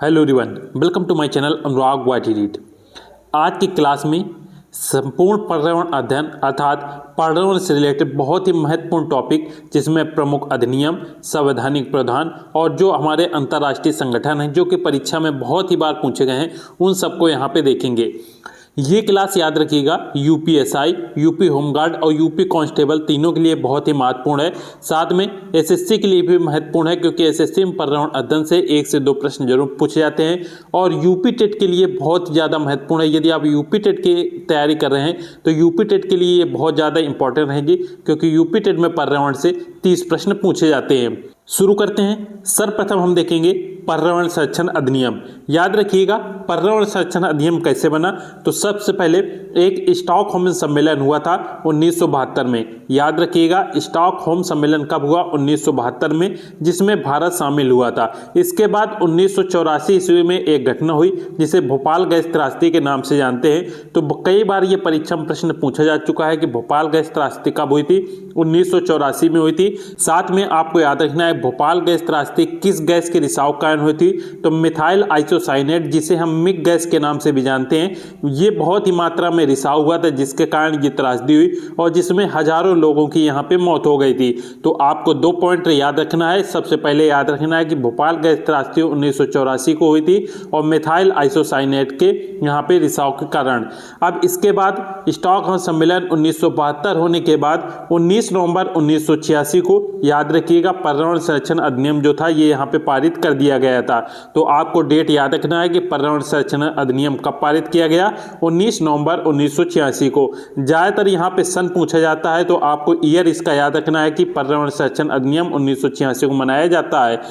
Hello everyone, welcome to my channel Anurag वाटी रीड। आज की क्लास में संपूर्ण पर्यावरण अध्ययन अर्थात पर्यावरण से रिलेटेड बहुत ही महत्वपूर्ण टॉपिक, जिसमें प्रमुख अधिनियम, संवैधानिक प्रावधान और जो हमारे अंतर्राष्ट्रीय संगठन हैं जो कि परीक्षा में बहुत ही बार पूछे गए हैं, उन सबको यहाँ पे देखेंगे। ये क्लास याद रखिएगा, यूपीएसआई, यूपी होमगार्ड और यूपी कांस्टेबल तीनों के लिए बहुत ही महत्वपूर्ण है। साथ में एसएससी के लिए भी महत्वपूर्ण है, क्योंकि एसएससी में पर्यावरण अध्ययन से 1 से 2 प्रश्न जरूर पूछे जाते हैं। और यूपी टेट के लिए बहुत ज़्यादा महत्वपूर्ण है। यदि आप यूपी टेट की तैयारी कर रहे हैं तो यूपी टेट के लिए ये बहुत ज़्यादा इंपॉर्टेंट रहेगी, क्योंकि यूपी टेट में पर्यावरण से 30 प्रश्न पूछे जाते हैं। शुरू करते हैं। सर्वप्रथम हम देखेंगे पर्यावरण संरक्षण अधिनियम। याद रखिएगा, पर्यावरण संरक्षण अधिनियम कैसे बना, तो सबसे पहले एक स्टॉकहोम सम्मेलन हुआ था 1972 में। याद रखिएगा, स्टॉकहोम सम्मेलन कब हुआ? 1972 में, जिसमें भारत शामिल हुआ था। इसके बाद 1984 ईस्वी में एक घटना हुई जिसे भोपाल गैस त्रासदी के नाम से जानते हैं। तो कई बार ये परीक्षा में प्रश्न पूछा जा चुका है कि भोपाल गैस त्रासदी कब हुई थी? 1984 में हुई थी। साथ में आपको याद रखना है, भोपाल गैस त्रासदी किस गैस के रिसाव कारण हुई थी? तो मिथाइल आइसोसाइनेट, जिसे हम मिग गैस के नाम से भी जानते हैं। ये बहुत ही मात्रा में रिसाव हुआ था, जिसके कारण ये त्रासदी हुई और जिसमें हजारों लोगों की यहाँ पे मौत हो गई थी। तो आपको 2 पॉइंट याद रखना है। सबसे पहले याद रखना है कि भोपाल गैस त्रासदी 1984 को हुई थी और मिथाइल आइसोसाइनेट के यहाँ पे रिसाव के कारण। अब इसके बाद स्टॉकहोम सम्मेलन 1972 होने के बाद 19 नवंबर 1986 को, याद रखिएगा, पर्यावरण संरक्षण अधिनियम जो था ये यहाँ पे पारित कर दिया गया था। तो आपको डेट याद रखना है कि पर्यावरण संरक्षण अधिनियम कब पारित किया गया? 19 नवंबर 1986 को। ज्यादातर यहाँ पे सन पूछा जाता है, तो आपको ईयर इसका याद रखना है कि पर्यावरण संरक्षण अधिनियम 1986 को मनाया जाता है।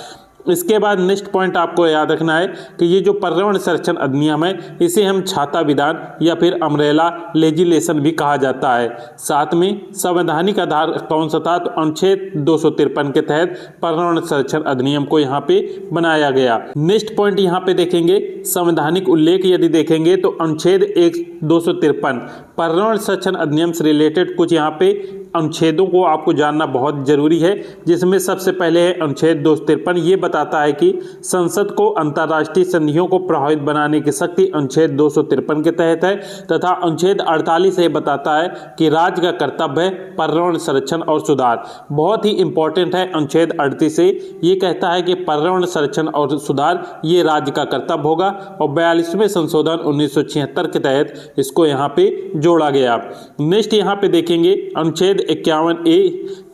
इसके बाद नेक्स्ट पॉइंट आपको याद रखना है कि ये जो पर्यावरण संरक्षण अधिनियम है, इसे हम छाता विधान या फिर अम्ब्रेला लेजिस्लेशन भी कहा जाता है। साथ में संवैधानिक आधार कौन सा था? तो अनुच्छेद 253 के तहत पर्यावरण संरक्षण अधिनियम को यहाँ पे बनाया गया। नेक्स्ट पॉइंट यहाँ पे देखेंगे, संवैधानिक उल्लेख यदि देखेंगे तो अनुच्छेद 253 पर्यावरण संरक्षण अधिनियम से रिलेटेड कुछ यहाँ पे अनुच्छेदों को आपको जानना बहुत जरूरी है, जिसमें सबसे पहले है अनुच्छेद 253। ये बताता है कि संसद को अंतर्राष्ट्रीय संधियों को प्रभावित बनाने की शक्ति अनुच्छेद 253 के तहत है, तथा अनुच्छेद 48 ये बताता है कि राज्य का कर्तव्य है पर्यावरण संरक्षण और सुधार। बहुत ही इंपॉर्टेंट है अनुच्छेद 38 से, ये कहता है कि पर्यावरण संरक्षण और सुधार ये राज्य का कर्तव्य होगा। और 42वें संशोधन 1976 के तहत इसको यहाँ पे जोड़ा गया। नेक्स्ट यहाँ पे देखेंगे अनुच्छेद 51A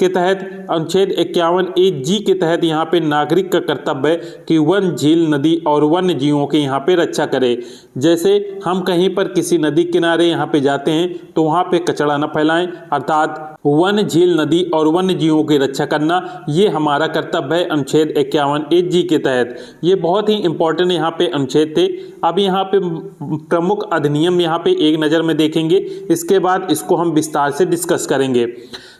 के तहत, अनुच्छेद 51A जी के तहत यहाँ पे नागरिक का कर्तव्य है कि वन, झील, नदी और वन्य जीवों की यहाँ पे रक्षा करे। जैसे हम कहीं पर किसी नदी किनारे यहाँ पे जाते हैं तो वहाँ पे कचरा न फैलाएं, अर्थात वन, झील, नदी और वन्य जीवों की रक्षा करना ये हमारा कर्तव्य है अनुच्छेद 51A जी के तहत। ये बहुत ही इंपॉर्टेंट यहाँ पे अनुच्छेद थे। अब यहाँ पे प्रमुख अधिनियम यहाँ पे एक नज़र में देखेंगे, इसके बाद इसको हम विस्तार से डिस्कस करेंगे।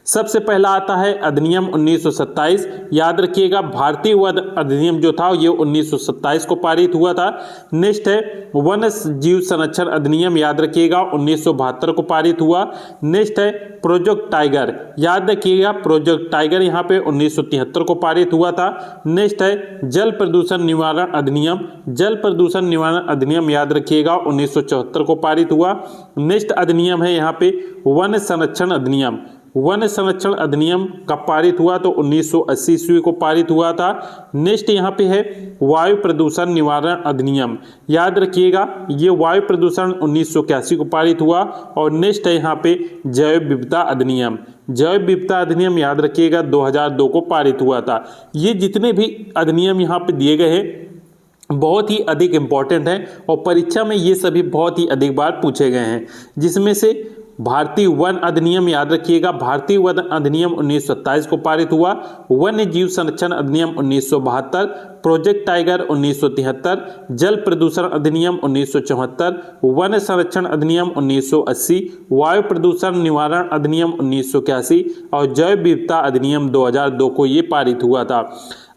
सबसे पहला आता है अधिनियम 1927। याद रखिएगा, भारतीय वन अधिनियम जो था ये 1927 को पारित हुआ था। नेक्स्ट है वन जीव संरक्षण अधिनियम, याद रखिएगा 1972 को पारित हुआ। नेक्स्ट है प्रोजेक्ट टाइगर, याद रखिएगा प्रोजेक्ट टाइगर यहाँ पे 1973 को पारित हुआ था। नेक्स्ट है जल प्रदूषण निवारण अधिनियम, जल प्रदूषण निवारण अधिनियम याद रखिएगा 1974 को पारित हुआ। नेक्स्ट अधिनियम है यहाँ पे वन संरक्षण अधिनियम, वन संरक्षण अधिनियम कब पारित हुआ? तो 1980 ईस्वी को पारित हुआ था। नेक्स्ट यहाँ पे है वायु प्रदूषण निवारण अधिनियम, याद रखिएगा ये वायु प्रदूषण 1981 को पारित हुआ। और नेक्स्ट है यहाँ पे जैव विविधता अधिनियम, जैव विविधता अधिनियम याद रखिएगा 2002 को पारित हुआ था। ये जितने भी अधिनियम यहाँ पे दिए गए हैं बहुत ही अधिक इम्पॉर्टेंट हैं और परीक्षा में ये सभी बहुत ही अधिक बार पूछे गए हैं। जिसमें से भारतीय वन अधिनियम, याद रखिएगा भारतीय वन अधिनियम 1927 को पारित हुआ। वन्य जीव संरक्षण अधिनियम 1972, प्रोजेक्ट टाइगर 1973, जल प्रदूषण अधिनियम 1974, वन संरक्षण अधिनियम 1980, वायु प्रदूषण निवारण अधिनियम 1981 और जैव विविधता अधिनियम 2002 को ये पारित हुआ था।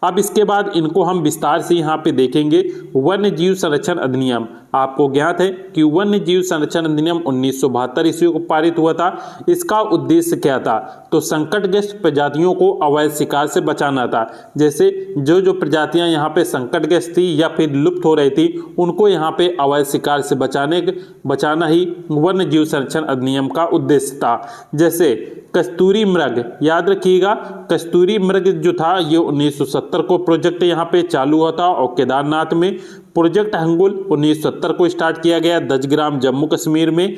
अब इसके बाद इनको हम विस्तार से यहाँ पे देखेंगे। वन्य जीव संरक्षण अधिनियम, आपको ज्ञात है कि वन्य जीव संरक्षण अधिनियम 1972 ईस्वी को पारित हुआ था। इसका उद्देश्य क्या था? तो संकटग्रस्त प्रजातियों को अवैध शिकार से बचाना था। जैसे जो प्रजातियां यहाँ पे संकटग्रस्त थी या फिर लुप्त हो रही थी, उनको यहाँ पे अवैध शिकार से बचाना ही वन्य जीव संरक्षण अधिनियम का उद्देश्य था। जैसे कस्तूरी मृग, याद रखिएगा कस्तूरी मृग जो था ये 1970 को प्रोजेक्ट यहाँ पे चालू हुआ था और केदारनाथ में। प्रोजेक्ट हंगुल 1970 को स्टार्ट किया गया 10 ग्राम जम्मू कश्मीर में।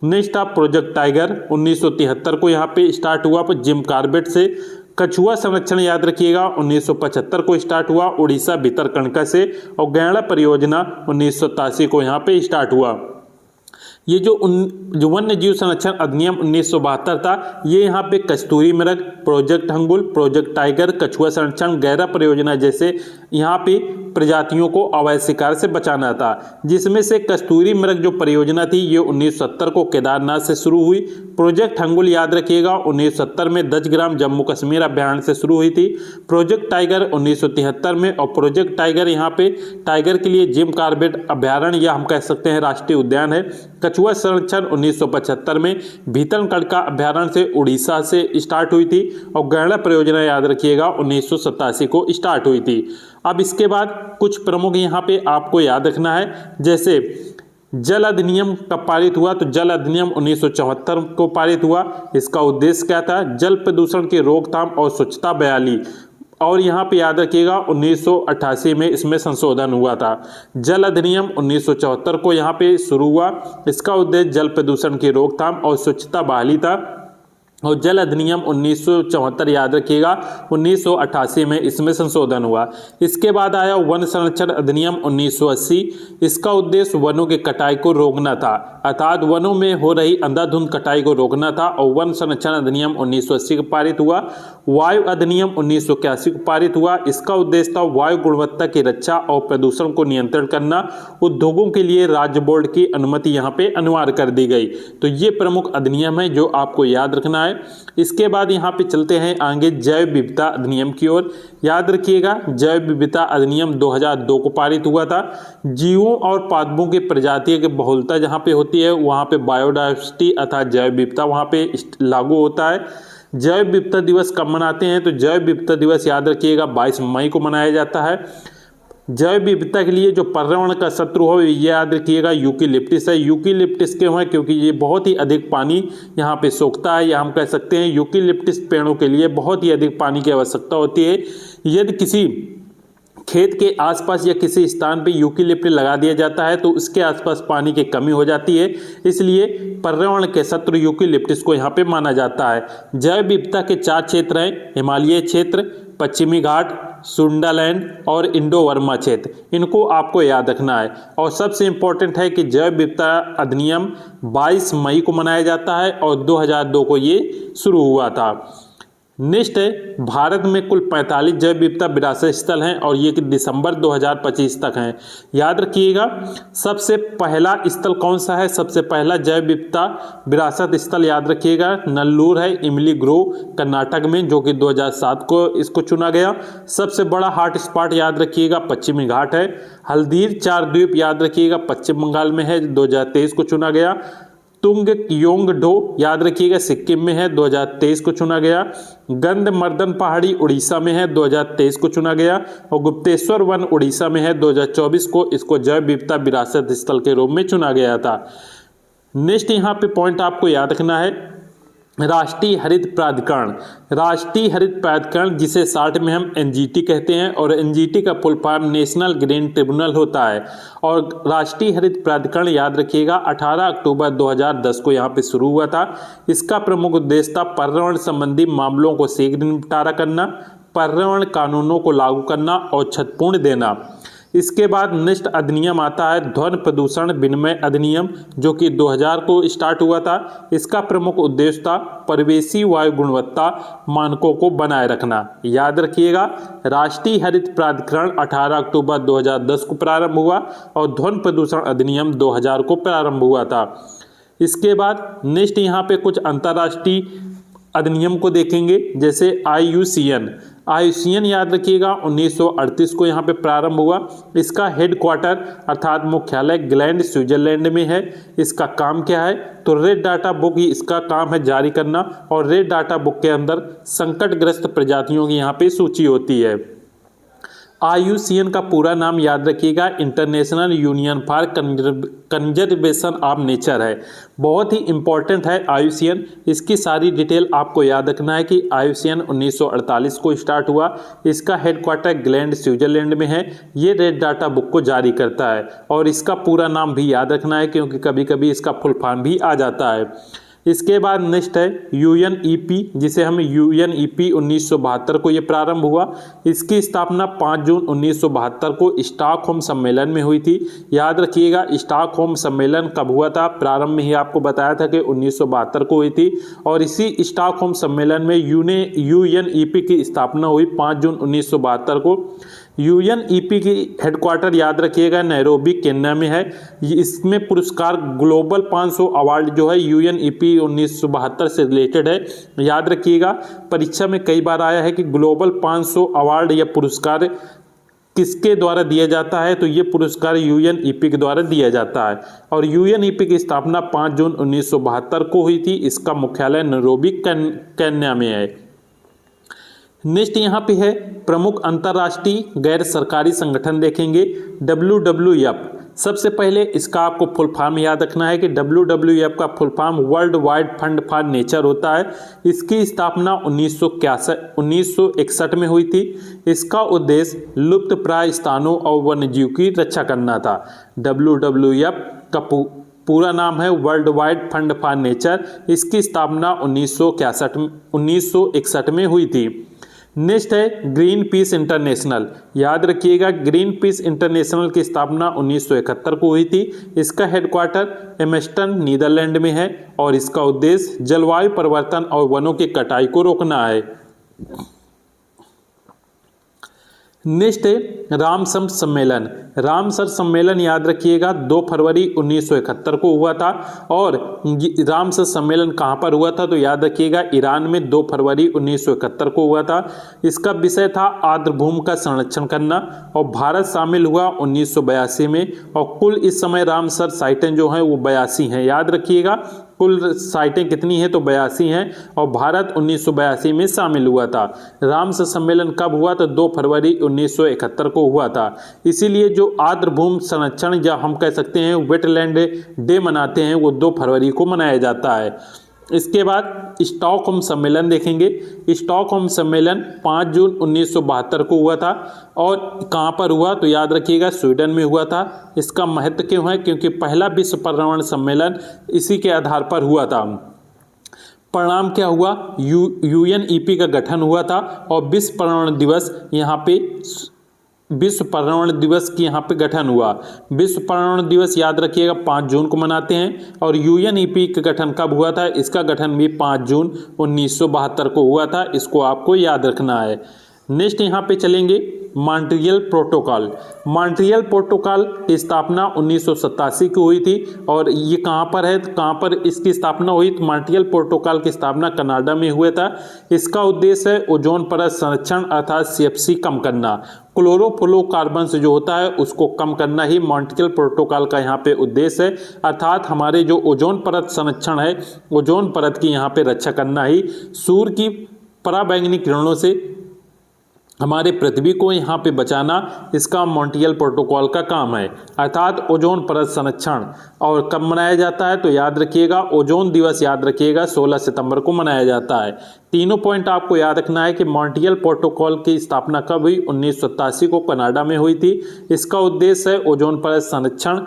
नेक्स्ट था प्रोजेक्ट टाइगर 1973 को यहाँ पे स्टार्ट हुआ पर जिम कार्बेट से। कछुआ संरक्षण याद रखिएगा 1975 को स्टार्ट हुआ उड़ीसा भितरकनिका से। और गैंडा परियोजना 1987 को यहाँ पे स्टार्ट हुआ। ये जो वन्य जीव संरक्षण अधिनियम 1972 था, ये यहाँ पे कस्तूरी मृग, प्रोजेक्ट हंगुल, प्रोजेक्ट टाइगर, कछुआ संरक्षण, गैंडा परियोजना जैसे यहाँ पे प्रजातियों को अवैध शिकार से बचाना था। जिसमें से कस्तूरी मृग जो परियोजना थी ये 1970 को केदारनाथ से शुरू हुई। प्रोजेक्ट हंगुल याद रखिएगा 1970 में 10 ग्राम जम्मू कश्मीर अभ्यारण्य से शुरू हुई थी। प्रोजेक्ट टाइगर 1973 में, और प्रोजेक्ट टाइगर यहाँ पे टाइगर के लिए जिम कार्बेट अभ्यारण्य या हम कह सकते हैं राष्ट्रीय उद्यान है। कछुआ संरक्षण 1975 में भीतरकनिका अभ्यारण्य से उड़ीसा से स्टार्ट हुई थी। और गैंडा परियोजना याद रखिएगा 1987 को स्टार्ट हुई थी। अब इसके बाद कुछ प्रमुख यहाँ पे आपको याद रखना है। जैसे जल अधिनियम कब पारित हुआ, तो जल अधिनियम 1974 को पारित हुआ। इसका उद्देश्य क्या था, जल प्रदूषण की रोकथाम और स्वच्छता बहाली। और यहाँ पे याद रखिएगा 1988 में इसमें संशोधन हुआ था। जल अधिनियम 1974 को यहाँ पे शुरू हुआ। इसका उद्देश्य जल प्रदूषण की रोकथाम और स्वच्छता बहाली था। और जल अधिनियम 1974 याद रखिएगा 1988 में इसमें संशोधन हुआ। इसके बाद आया वन संरक्षण अधिनियम 1980। इसका उद्देश्य वनों की कटाई को रोकना था, अर्थात वनों में हो रही अंधाधुंध कटाई को रोकना था। और वन संरक्षण अधिनियम 1980 को पारित हुआ। वायु अधिनियम 1981 को पारित हुआ। इसका उद्देश्य था वायु गुणवत्ता की रक्षा और प्रदूषण को नियंत्रण करना। उद्योगों के लिए राज्य बोर्ड की अनुमति यहाँ पे अनिवार्य कर दी गई। तो ये प्रमुख अधिनियम है जो आपको याद रखना है। इसके बाद यहाँ पे चलते हैं आगे जैव विविधता अधिनियम की ओर। याद रखिएगा जैव विविधता अधिनियम 2002 को पारित हुआ था। जीवों और पादपों की प्रजातियों की बहुलता जहाँ पे होती है वहाँ पे बायोडायवर्सिटी अर्थात जैव विविधता वहाँ पे लागू होता है। जैव विविधता दिवस कब मनाते हैं, तो जैव विविधता दिवस याद रखिएगा 22 मई को मनाया जाता है। जैव विविधता के लिए जो पर्यावरण का शत्रु हो ये याद रखिएगा यूकेलिप्टस है। यूकेलिप्टस क्यों है, क्योंकि ये बहुत ही अधिक पानी यहाँ पे सोखता है, या हम कह सकते हैं यूकेलिप्टस पेड़ों के लिए बहुत ही अधिक पानी की आवश्यकता होती है। यदि किसी खेत के आसपास या किसी स्थान पे यूकेलिप्टस लगा दिया जाता है तो उसके आसपास पानी की कमी हो जाती है, इसलिए पर्यावरण के शत्रु यूकेलिप्टस को यहाँ पे माना जाता है। जैव विविधता के 4 क्षेत्र हैं, हिमालय क्षेत्र, पश्चिमी घाट, सुंडालैंड और इंडो वर्मा क्षेत्र। इनको आपको याद रखना है। और सबसे इंपॉर्टेंट है कि जैव विविधता अधिनियम 22 मई को मनाया जाता है और 2002 को ये शुरू हुआ था। नेक्स्ट है भारत में कुल 45 जैव विविधता विरासत स्थल हैं और ये कि दिसंबर 2025 तक हैं। याद रखिएगा सबसे पहला स्थल कौन सा है, सबसे पहला जैव विविधता विरासत स्थल याद रखिएगा नल्लूर है, इमली ग्रोव कर्नाटक में, जो कि 2007 को इसको चुना गया। सबसे बड़ा हॉट स्पॉट याद रखिएगा पश्चिमी घाट है। हल्दीर 4 द्वीप याद रखिएगा पश्चिम बंगाल में है, 2023 को चुना गया। तुंग योंग डो याद रखिएगा सिक्किम में है, 2023 को चुना गया। गंधमर्दन पहाड़ी उड़ीसा में है, 2023 को चुना गया। और गुप्तेश्वर वन उड़ीसा में है, 2024 को इसको जैव विविधता विरासत स्थल के रूप में चुना गया था। नेक्स्ट यहाँ पे पॉइंट आपको याद रखना है राष्ट्रीय हरित प्राधिकरण। राष्ट्रीय हरित प्राधिकरण जिसे शॉर्ट में हम एनजीटी कहते हैं, और एनजीटी का full form national green tribunal होता है। और राष्ट्रीय हरित प्राधिकरण याद रखिएगा 18 अक्टूबर 2010 को यहाँ पे शुरू हुआ था। इसका प्रमुख उद्देश्य था पर्यावरण संबंधी मामलों को शीघ्र निपटारा करना, पर्यावरण कानूनों को लागू करना और क्षतिपूर्ण देना। इसके बाद नेक्स्ट अधिनियम आता है ध्वनि प्रदूषण विनिमय अधिनियम, जो कि 2000 को स्टार्ट हुआ था। इसका प्रमुख उद्देश्य था परिवेशी वायु गुणवत्ता मानकों को बनाए रखना। याद रखिएगा राष्ट्रीय हरित प्राधिकरण 18 अक्टूबर 2010 को प्रारंभ हुआ और ध्वनि प्रदूषण अधिनियम 2000 को प्रारंभ हुआ था। इसके बाद नेक्स्ट यहाँ पे कुछ अंतर्राष्ट्रीय अधिनियम को देखेंगे, जैसे IUCN याद रखिएगा 1938 को यहाँ पे प्रारंभ हुआ। इसका हेडक्वार्टर अर्थात मुख्यालय ग्लैंड स्विट्जरलैंड में है। इसका काम क्या है, तो रेड डाटा बुक ही इसका काम है जारी करना, और रेड डाटा बुक के अंदर संकटग्रस्त प्रजातियों की यहाँ पे सूची होती है। IUCN का पूरा नाम याद रखिएगा, international union for conservation of nature है। बहुत ही इंपॉर्टेंट है IUCN। इसकी सारी डिटेल आपको याद रखना है कि IUCN 1948 को स्टार्ट हुआ। इसका हेडक्वार्टर ग्लैंड स्विट्जरलैंड में है। ये रेड डाटा बुक को जारी करता है और इसका पूरा नाम भी याद रखना है क्योंकि कभी कभी इसका फुल फॉर्म भी आ जाता है। इसके बाद नेक्स्ट है UNEP, जिसे हम UNEP 1972 को ये प्रारंभ हुआ। इसकी स्थापना 5 जून 1972 को स्टॉकहोम सम्मेलन में हुई थी। याद रखिएगा स्टॉकहोम सम्मेलन कब हुआ था, प्रारंभ में ही आपको बताया था कि 1972 को हुई थी और इसी स्टॉकहोम सम्मेलन में UNEP की स्थापना हुई 5 जून 1972 को। UNEP की हेडक्वार्टर याद रखिएगा नैरोबी केन्या में है। इसमें पुरस्कार ग्लोबल 500 अवार्ड जो है UNEP 1972 से रिलेटेड है। याद रखिएगा परीक्षा में कई बार आया है कि ग्लोबल 500 अवार्ड या पुरस्कार किसके द्वारा दिया जाता है, तो ये पुरस्कार UNEP के द्वारा दिया जाता है और UNEP की स्थापना 5 जून 1972 को हुई थी। इसका मुख्यालय नैरोबी केन्या में है। नेक्स्ट यहाँ पे है प्रमुख अंतर्राष्ट्रीय गैर सरकारी संगठन देखेंगे, WWF। सबसे पहले इसका आपको फुल फॉर्म याद रखना है कि WWF का full form world wide fund for nature होता है। इसकी स्थापना 1961 में हुई थी। इसका उद्देश्य लुप्त प्राय स्थानों और वन्यजीव की रक्षा करना था। WWF का पूरा नाम है world wide fund for nature. इसकी स्थापना 1961 में हुई थी। नेक्स्ट है ग्रीन पीस इंटरनेशनल। याद रखिएगा ग्रीन पीस इंटरनेशनल की स्थापना 1971 को हुई थी। इसका हेडक्वार्टर एम्स्टर्डम नीदरलैंड में है और इसका उद्देश्य जलवायु परिवर्तन और वनों की कटाई को रोकना है। नेक्स्ट है रामसर सम्मेलन। रामसर सम्मेलन याद रखिएगा 2 फरवरी 1971 को हुआ था और रामसर सम्मेलन कहाँ पर हुआ था, तो याद रखिएगा ईरान में 2 फरवरी 1971 को हुआ था। इसका विषय था आर्द्रभूमि का संरक्षण करना और भारत शामिल हुआ 1982 में और कुल इस समय रामसर साइटें जो हैं वो 82 हैं। याद रखिएगा कुल साइटें कितनी हैं, तो 82 हैं और भारत 1982 में शामिल हुआ था। रामसर सम्मेलन कब हुआ, तो 2 फरवरी 1971 को हुआ था। इसीलिए जो आर्द्रभूमि संरक्षण या हम कह सकते हैं वेटलैंड डे मनाते हैं वो 2 फरवरी को मनाया जाता है। इसके बाद स्टॉकहोम सम्मेलन देखेंगे। स्टॉकहोम सम्मेलन 5 जून 1972 को हुआ था और कहाँ पर हुआ, तो याद रखिएगा स्वीडन में हुआ था। इसका महत्व क्यों है, क्योंकि पहला विश्व पर्यावरण सम्मेलन इसी के आधार पर हुआ था। परिणाम क्या हुआ, UNEP का गठन हुआ था और विश्व पर्यावरण दिवस की यहाँ पे गठन हुआ। विश्व पर्यावरण दिवस याद रखिएगा 5 जून को मनाते हैं और UNEP का गठन कब हुआ था, इसका गठन भी 5 जून 1972 को हुआ था। इसको आपको याद रखना है। नेक्स्ट यहाँ पे चलेंगे मॉन्ट्रियल प्रोटोकॉल। मॉन्ट्रियल प्रोटोकॉल की स्थापना 1987 को हुई थी और ये कहाँ पर है, कहाँ पर इसकी स्थापना हुई, तो मॉन्ट्रियल प्रोटोकॉल की स्थापना कनाडा में हुआ था। इसका उद्देश्य है ओजोन परत संरक्षण अर्थात CFC कम करना। क्लोरोफ्लोरोकार्बन जो होता है उसको कम करना ही मॉन्ट्रियल प्रोटोकॉल का यहाँ पे उद्देश्य है, अर्थात हमारे जो ओजोन परत संरक्षण है, ओजोन परत की यहाँ पे रक्षा करना ही सूर्य की पराबैंगनी किरणों से हमारे पृथ्वी को यहाँ पे बचाना, इसका मॉन्ट्रियल प्रोटोकॉल का काम है। अर्थात ओजोन परत संरक्षण। और कब मनाया जाता है, तो याद रखिएगा ओजोन दिवस याद रखिएगा 16 सितंबर को मनाया जाता है। तीनों पॉइंट आपको याद रखना है कि मॉन्ट्रियल प्रोटोकॉल की स्थापना कब हुई, 1987 को कनाडा में हुई थी। इसका उद्देश्य है ओजोन परत संरक्षण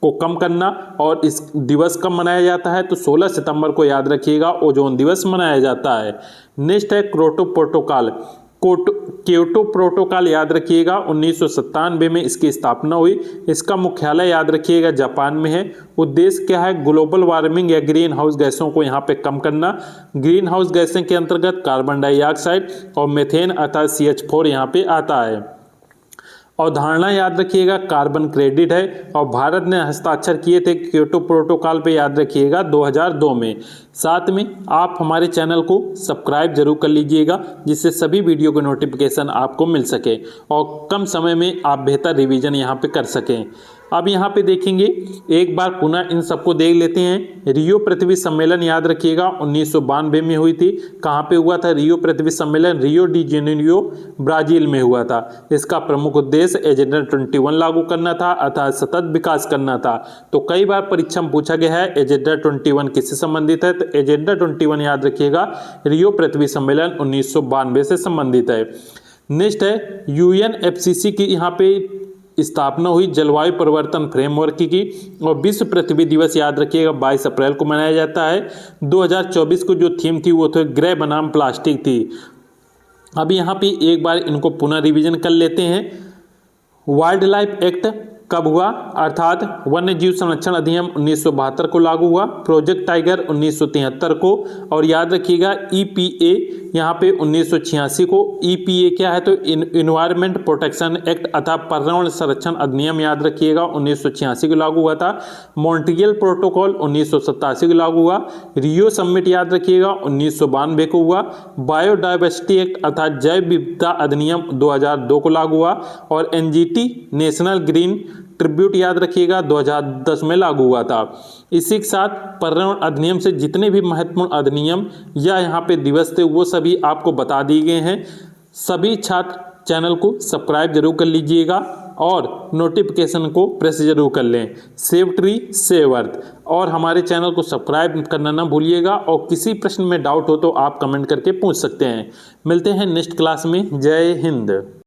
को कम करना और इस दिवस कब मनाया जाता है, तो 16 सितंबर को याद रखिएगा ओजोन दिवस मनाया जाता है। नेक्स्ट है क्योटो प्रोटोकॉल। क्योटो प्रोटोकॉल याद रखिएगा 1997 में इसकी स्थापना हुई। इसका मुख्यालय याद रखिएगा जापान में है। उद्देश्य क्या है, ग्लोबल वार्मिंग या ग्रीन हाउस गैसों को यहाँ पे कम करना। ग्रीन हाउस गैसें के अंतर्गत कार्बन डाइऑक्साइड और मीथेन अर्थात CH4 यहाँ पे आता है। अवधारणा याद रखिएगा कार्बन क्रेडिट है और भारत ने हस्ताक्षर किए थे क्योटो प्रोटोकॉल पे याद रखिएगा 2002 में। साथ में आप हमारे चैनल को सब्सक्राइब जरूर कर लीजिएगा, जिससे सभी वीडियो के नोटिफिकेशन आपको मिल सके और कम समय में आप बेहतर रिवीजन यहाँ पे कर सकें। अब यहाँ पे देखेंगे, एक बार पुनः इन सबको देख लेते हैं। रियो पृथ्वी सम्मेलन याद रखिएगा 1992 में हुई थी। कहाँ पे हुआ था रियो पृथ्वी सम्मेलन? रियो डी जेनेरियो, ब्राजील में हुआ था। इसका प्रमुख उद्देश्य एजेंडा 21 लागू करना था, अर्थात सतत विकास करना था। तो कई बार परीक्षा में पूछा गया है एजेंडा 21 किससे संबंधित है? तो एजेंडा 21 याद रखिएगा रियो पृथ्वी सम्मेलन 1992 से संबंधित है। नेक्स्ट है UNFCCC की यहाँ पे स्थापना हुई, जलवायु परिवर्तन फ्रेमवर्क की। और विश्व पृथ्वी दिवस याद रखिएगा 22 अप्रैल को मनाया जाता है। 2024 को जो थीम थी वो तो ग्रह बनाम प्लास्टिक थी। अब यहाँ पे एक बार इनको पुनः रिवीजन कर लेते हैं। वाइल्ड लाइफ एक्ट कब हुआ? अर्थात वन्य जीव संरक्षण अधिनियम 1972 को लागू हुआ। प्रोजेक्ट टाइगर 1973 को। और याद रखिएगा EPA यहाँ पे 1986 को। EPA क्या है? तो इन्वायरमेंट प्रोटेक्शन एक्ट अर्थात पर्यावरण संरक्षण अधिनियम याद रखिएगा 1986 को लागू हुआ था। मॉन्ट्रियल प्रोटोकॉल 1987 को लागू हुआ। रियो समिट याद रखिएगा 1992 को हुआ। बायोडाइवर्सिटी एक्ट अर्थात जैव विविधता अधिनियम 2002 को लागू हुआ। और NGT नेशनल ग्रीन ट्रिब्यूट याद रखिएगा 2010 में लागू हुआ था। इसी के साथ पर्यावरण अधिनियम से जितने भी महत्वपूर्ण अधिनियम या यहाँ पे दिवस थे वो सभी आपको बता दिए गए हैं। सभी छात्र चैनल को सब्सक्राइब जरूर कर लीजिएगा और नोटिफिकेशन को प्रेस जरूर कर लें। सेव ट्री सेव अर्थ, और हमारे चैनल को सब्सक्राइब करना ना भूलिएगा। और किसी प्रश्न में डाउट हो तो आप कमेंट करके पूछ सकते हैं। मिलते हैं नेक्स्ट क्लास में। जय हिंद।